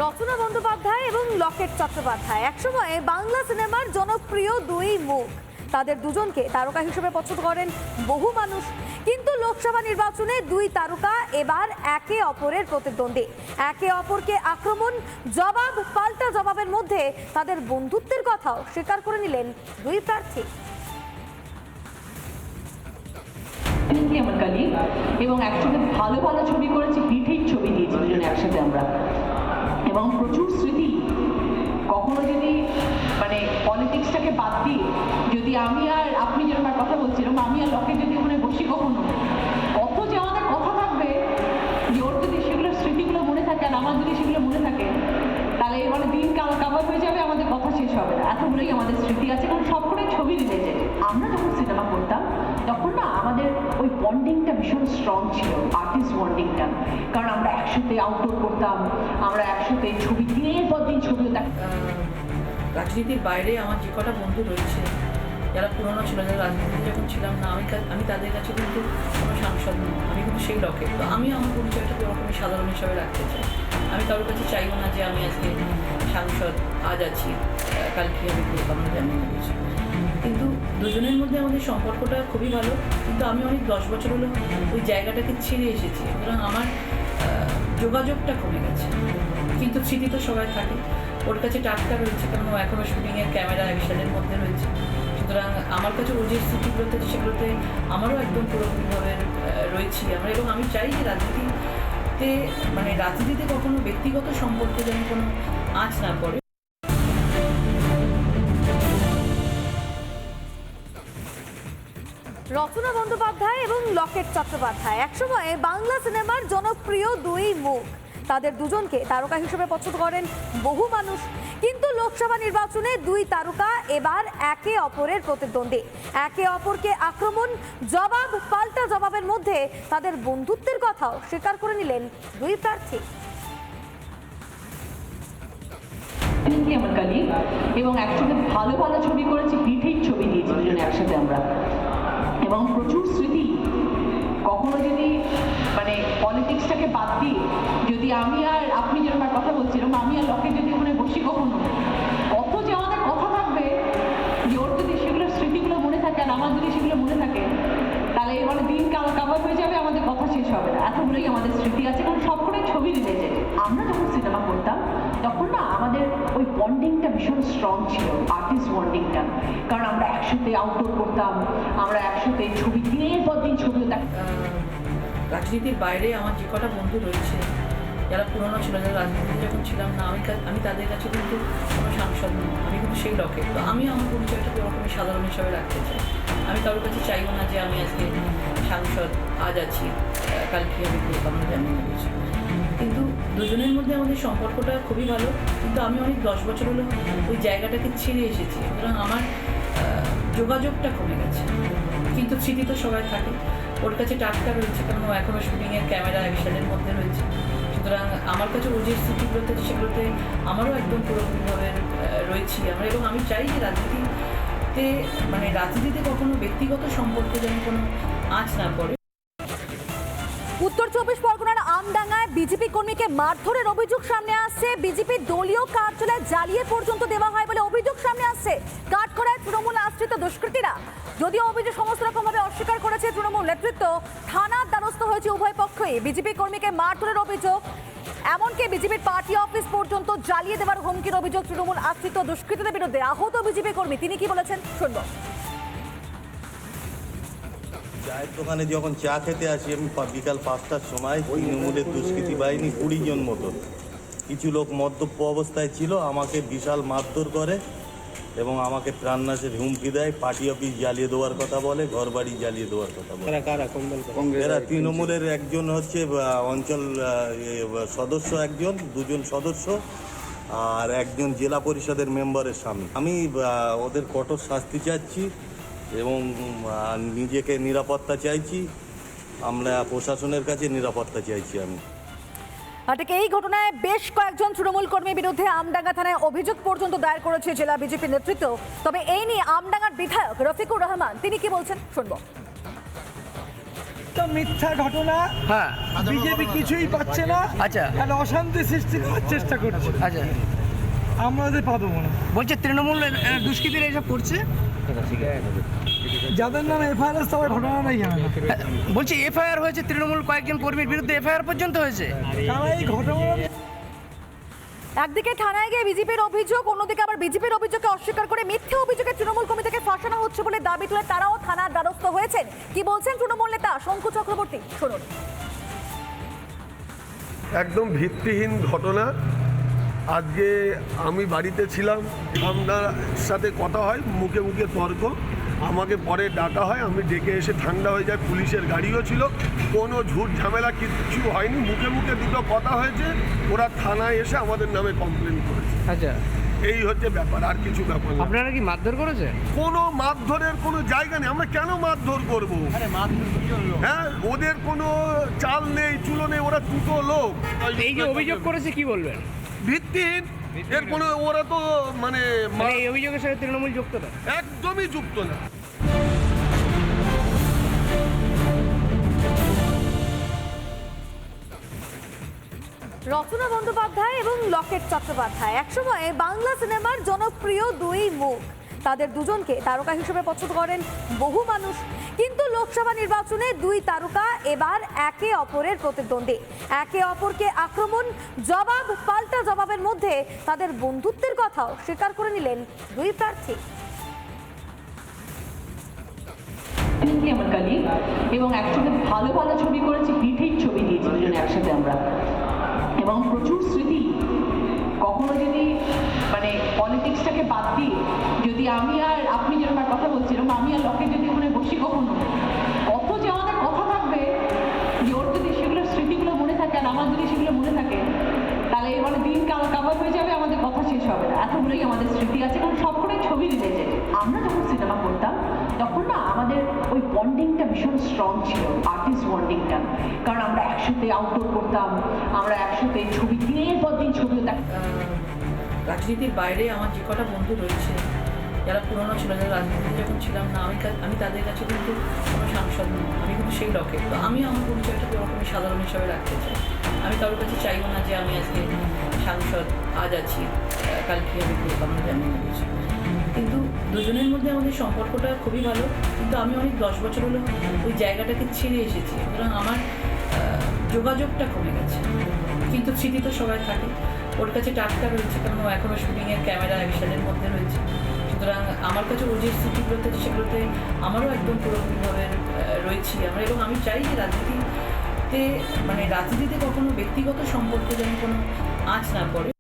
রচনা বন্দ্যোপাধ্যায় এবং লকেট চট্টোপাধ্যায় একসময় বাংলা সিনেমার জনপ্রিয় দুই মুখ। তাদের দুজনকে তারকা হিসেবে পছন্দ করেন বহু মানুষ, কিন্তু লোকসভা নির্বাচনে দুই তারকা এবার একে অপরের প্রতিদ্বন্দ্বী। একে অপরকে আক্রমণ, জবাব, পাল্টা জবাবের মধ্যে তাদের বন্ধুত্বের কথাও স্বীকার করে নিলেন দুই প্রার্থী। আমার কালিগ এবং একসাথে ভালো ভালো ছবি করেছি, হিট ছবি দিয়েছি দুজনে একসাথে আমরা, এবং প্রচুর স্মৃতি। কখনো যদি মানে পলিটিক্সটাকে বাদ দিয়ে যদি আমি আর আপনি যেরকম কথা বলছিলাম, আমি আর লকেট যদি ওখানে বসি, কখনো কত যে আমাদের কথা থাকবে, যে ওর যদি সেগুলো স্মৃতিগুলো মনে থাকে আর আমার যদি সেগুলো মনে থাকে, তাহলে মানে দিন কাভার হয়ে যাবে, আমাদের কথা শেষ হবে না। এতগুলোই আমাদের স্মৃতি আছে, কারণ সবকটাই ছবি রিলেটেড। আমরা যখন সিনেমা করতাম তখন না আমাদের ওই বন্ডিংটা ভীষণ স্ট্রং ছিল, আর্টিস্ট বন্ডিংটা, কারণ আমরা একসাথে আউটডোর করতাম, আমরা একসাথে ছবি দিনের পর দিন ছবিও দেখতাম। রাজনীতির বাইরে আমার যে কটা বন্ধু রয়েছে, যারা পুরনো ছিল, যারা রাজনীতিতে যখন ছিলাম না, আমি তাদের কাছে কিন্তু কোনো সাংসদ নই, আমি কিন্তু সেই লকেট। তো আমি আমার পরিচয়টাকে ওরকমই সাধারণ হিসাবে রাখতে চাই। আমি কারোর কাছে চাইবো না যে আমি আজকে সাংসদ, আজ আছি, কাল কী হবে কেউ আমার জানি না কিছু। কিন্তু দুজনের মধ্যে আমাদের সম্পর্কটা খুবই ভালো, কিন্তু আমি অনেক 10 বছর হলো ওই জায়গাটাকে ছেড়ে এসেছি, সুতরাং আমার যোগাযোগটা কমে গেছে। কিন্তু স্মৃতি তো সবাই থাকে, ওর কাছে টাটকা রয়েছে, কারণ ও এখনও শুটিংয়ের ক্যামেরা অ্যাকশনের মধ্যে রয়েছে। সুতরাং আমার কাছে ও যে স্মৃতিগুলোতে সেগুলোতে আমারও একদম পুরোপুরিভাবে রয়েছি আমরা। এবং আমি চাই যে রাজনীতিতে কখনো ব্যক্তিগত সম্পর্কে যেন কোনো আঁচ না পড়ে। রচনা বন্দ্যোপাধ্যায় এবং লকেট চট্টোপাধ্যায় একসময় বাংলা সিনেমার জনপ্রিয় দুই মুখ। তাদের দুজনকে তারকা হিসেবে পছন্দ করেন বহু মানুষ, কিন্তু লোকসভা নির্বাচনে দুই তারকা এবার একে অপরের প্রতিদ্বন্দ্বী। একে অপরকে আক্রমণ, জবাব, পাল্টা জবাবের মধ্যে তাদের বন্ধুত্বের কথাও স্বীকার করে নিলেন দুই প্রার্থী। আমার কালিগ এবং একসাথে ভালো ভালো ছবি করেছি, হিট ছবি দিয়েছি দুজনে একসাথে আমরা, এবং প্রচুর স্মৃতি। কখনো যদি মানে পলিটিক্সটাকে বাদ দিয়ে যদি আমি আর আপনি যেরকম কথা বলছিলাম, আমি আর লকেট যদি ওখানে বসি, কখনো কত যে আমাদের কথা থাকবে, যে ওর যদি সেগুলো স্মৃতিগুলো মনে থাকে আর আমার যদি সেগুলো মনে থাকে, তাহলে মানে দিন কাভার হয়ে যাবে, আমাদের কথা শেষ হবে না। এতগুলোই আমাদের স্মৃতি আছে, কারণ সবকটাই ছবি রিলেটেড। আমরা যখন সিনেমা করতাম তখন না আমাদের ওই বন্ডিংটা ভীষণ স্ট্রং ছিল, আর্টিস্ট বন্ডিংটা, কারণ আমরা একসাথে আউটডোর করতাম, আমরা একসাথে ছবি দিনের পর দিন ছবিও দেখতাম। রাজনীতির বাইরে আমার যে কটা বন্ধু রয়েছে, যারা পুরনো ছিল, যারা রাজনীতিতে যখন ছিলাম না, আমি তাদের কাছে কিন্তু কোনো সাংসদ নই, আমি কিন্তু সেই লকেট। তো আমি আমার পরিচয়টাকে ওরকমই সাধারণ হিসাবে রাখতে চাই। আমি কারোর কাছে চাইবো না যে আমি আজকে সাংসদ, আজ আছি, কাল কী হবে কেউ আমার জানি না কিছু। কিন্তু দুজনের মধ্যে আমাদের সম্পর্কটা খুবই ভালো, কিন্তু আমি অনেক 10 বছর হলো ওই জায়গাটাকে ছেড়ে এসেছি, সুতরাং আমার যোগাযোগটা কমে গেছে। কিন্তু স্মৃতি তো সবাই থাকে, ওর কাছে টাটকা রয়েছে, কারণ ও এখনও শুটিংয়ের ক্যামেরা অ্যাকশনের মধ্যে রয়েছে। সুতরাং আমার কাছে ও যে স্মৃতিগুলোতে সেগুলোতে আমারও একদম পুরোপুরিভাবে রয়েছি আমরা। এবং আমি চাই যে রাজনীতিতে কখনো ব্যক্তিগত সম্পর্কে যেন কোনো আঁচ না পড়ে। উত্তর 24 পরগনার আমডাঙ্গায় বিজেপি কর্মীকে মারধরের অভিযোগ সামনে আসছে। বিজেপির দলীয় কার্যালয় জ্বালিয়ে পর্যন্ত দেওয়া হয় বলে অভিযোগ সামনে আসছে। কাঠখড়ায় তৃণমূল আশ্রিত দুষ্কৃতীরা, যদিও অভিযোগ সমস্ত রকমভাবে অস্বীকার করেছে তৃণমূল নেতৃত্ব, থানার দ্বারস্থ হয়েছে উভয় পক্ষই। বিজেপি কর্মীকে মারধরের অভিযোগ, এমনকি বিজেপির পার্টি অফিস পর্যন্ত জ্বালিয়ে দেওয়ার হুমকির অভিযোগ তৃণমূল আশ্রিত দুষ্কৃতীদের বিরুদ্ধে। আহত বিজেপি কর্মী তিনি কি বলেছেন শুনব। চায়ের দোকানে যখন চা খেতে আসি আমি বিকাল 5টার সময়, তৃণমূলের দুষ্কৃতী বাহিনী 20 জন মতো, কিছু লোক মদ্যপ অবস্থায় ছিল, আমাকে বিশাল মারধর করে এবং আমাকে প্রাণনাশের হুমকি দেয়, পার্টি অফিস জ্বালিয়ে দেওয়ার কথা বলে, ঘর বাড়ি জ্বালিয়ে দেওয়ার কথা বলে। এরা তৃণমূলের একজন হচ্ছে অঞ্চল সদস্য, একজন, দুজন সদস্য আর একজন জেলা পরিষদের মেম্বারের স্বামী। আমি ওদের কঠোর শাস্তি চাচ্ছি এবং নিজেকে নিরাপত্তা চাইছি, আমরা প্রশাসনের কাছে নিরাপত্তা চাইছি। আমি ঠিক এই ঘটনায় বেশ কয়েকজন তৃণমূল কর্মীর বিরুদ্ধে আমডাঙ্গা থানায় অভিযোগ পর্যন্ত দায়ের করেছে জেলা বিজেপি নেতৃত্ব। তবে এই নিয়ে আমডাঙ্গার বিধায়ক রফিকুর রহমান তিনি কি বলছেন শুনবো। সমস্ত মিথ্যা ঘটনা। হ্যাঁ বিজেপি কিছুই পাচ্ছে না। আচ্ছা। একটা অশান্তি সৃষ্টি করার চেষ্টা করছে। আচ্ছা, আমরা ওদের পাবো না। বলছে তৃণমূল দুষ্কৃতীরা এসব করছে। যাদের নামে এফআইআর সবাই ঘটনাটাই জানে না। বলছে এফআইআর হয়েছে, তৃণমূল কয়েকজন কর্মীর বিরুদ্ধে এফআইআর পর্যন্ত হয়েছে। তারা এই ঘটনা একদিকে থানায় গিয়ে বিজেপির অভিযোগ, অন্যদিকে আবার বিজেপির অভিযোগকে অস্বীকার করে মিথ্যে অভিযোগে তৃণমূল কর্মীদেরকে ফাঁসানো হচ্ছে বলে দাবি তুলে তারাও থানার দ্বারস্থ হয়েছেন। কি বলছেন তৃণমূল নেতা শঙ্কু চক্রবর্তী, শুনুন। একদম ভিত্তিহীন ঘটনা। আজকে আমি বাড়িতে ছিলাম, আপনার সাথে কথা হয়, মুখে মুখে তর্ক, আমাকে পরে ডাকা হয়, আমি ডেকে এসে ঠান্ডা হয়ে যায়। পুলিশের গাড়িও ছিল, কোনো ঝুট ঝামেলা কিচ্ছু হয়নি, মুখে মুখে দুটো কথা হয়েছে। ওরা থানায় এসে আমাদের নামে কমপ্লেন করেছে। আচ্ছা, এই হচ্ছে ব্যাপার, আর কিছু ব্যাপার না। আপনারা কি মারধর করেছে? কোনো মারধরের কোনো জায়গা নেই, আমরা কেন মারধর করবো? হ্যাঁ, ওদের কোনো চাল নেই, চুলো নেই, ওরা দুটো লোক। এই যে অভিযোগ করেছে কি বলবেন? ভিত্তিহীন, এর কোনো, ওরা তো মানে এই অভিযোগের সাথে তৃণমূল যুক্ত না? একদমই যুক্ত না। রচনা বন্দ্যোপাধ্যায় এবং লকেট চট্টোপাধ্যায় একসময় বাংলা সিনেমার জনপ্রিয় দুই মুখ। তাদের দুজনকে তারকা হিসেবে পছন্দ করেন বহু মানুষ, কিন্তু লোকসভা নির্বাচনে দুই তারকা এবার একে অপরের প্রতিদ্বন্দ্বী। একে অপরকে আক্রমণ, জবাব, পাল্টা জবাবের মধ্যে তাদের বন্ধুত্বের কথাও স্বীকার করে নিলেন দুই প্রার্থী। পিঙ্কি আমার কালি, এবং একসাথে ভালো ভালো ছবি করেছি, হিট ছবি দিয়েছি দুজনে একসাথে আমরা, এবং প্রচুর স্মৃতি। কখনো যদি মানে পলিটিক্সটাকে বাদ দিয়ে যদি আমি আর আপনি যেরকম একটা কথা বলছিলাম, আমি আর লকে যদি ওখানে বসি, কখনো কত যে আমাদের কথা থাকবে, যে ওর যদি সেগুলো স্মৃতিগুলো মনে থাকে আর আমার যদি সেগুলো মনে থাকে, তাহলে মানে দিন কাভার হয়ে যাবে, আমাদের কথা শেষ হবে না। এতগুলোই আমাদের স্মৃতি আছে, কারণ সবগুলোই ছবি রিলেটেড। আমরা যখন সিনেমা করতাম তখন না আমাদের ওই বন্ডিংটা ভীষণ স্ট্রং ছিল, আর্টিস্ট বন্ডিংটা, কারণ আমরা একসাথে আউটডোর করতাম, আমরা একসাথে ছবি দিনের পর দিন ছবিও দেখতাম। রাজনীতির বাইরে আমার যে কটা বন্ধু রয়েছে, যারা পুরনো ছিল, যারা রাজনীতিতে যখন ছিলাম না, আমি তাদের কাছে কিন্তু কোনো সাংসদ নই, আমি কিন্তু সেই লকেট। তো আমি আমার পরিচয়টাকে ওরকমই সাধারণ হিসাবে রাখতে চাই। আমি কারোর কাছে চাইবো না যে আমি আজকে সাংসদ, আজ আছি, কাল কী হবে কেউ আমরা জানি না কিছু। কিন্তু দুজনের মধ্যে আমাদের সম্পর্কটা খুবই ভালো, কিন্তু আমি অনেক 10 বছর হলো ওই জায়গাটাকে ছেড়ে এসেছি, সুতরাং আমার যোগাযোগটা কমে গেছে। কিন্তু স্মৃতি তো সবাই থাকে, ওর কাছে টাটকা রয়েছে, কারণ ও এখনও শুটিংয়ের ক্যামেরা অ্যাকশনের মধ্যে রয়েছে। সুতরাং আমার কাছে ও যে স্মৃতিগুলোতে, সেগুলোতে আমারও একদম পুরোপুরিভাবে রয়েছি আমরা। এবং আমি চাই যে রাজনীতিতে কখনো ব্যক্তিগত সম্পর্কে যেন কোনো আঁচ না পড়ে।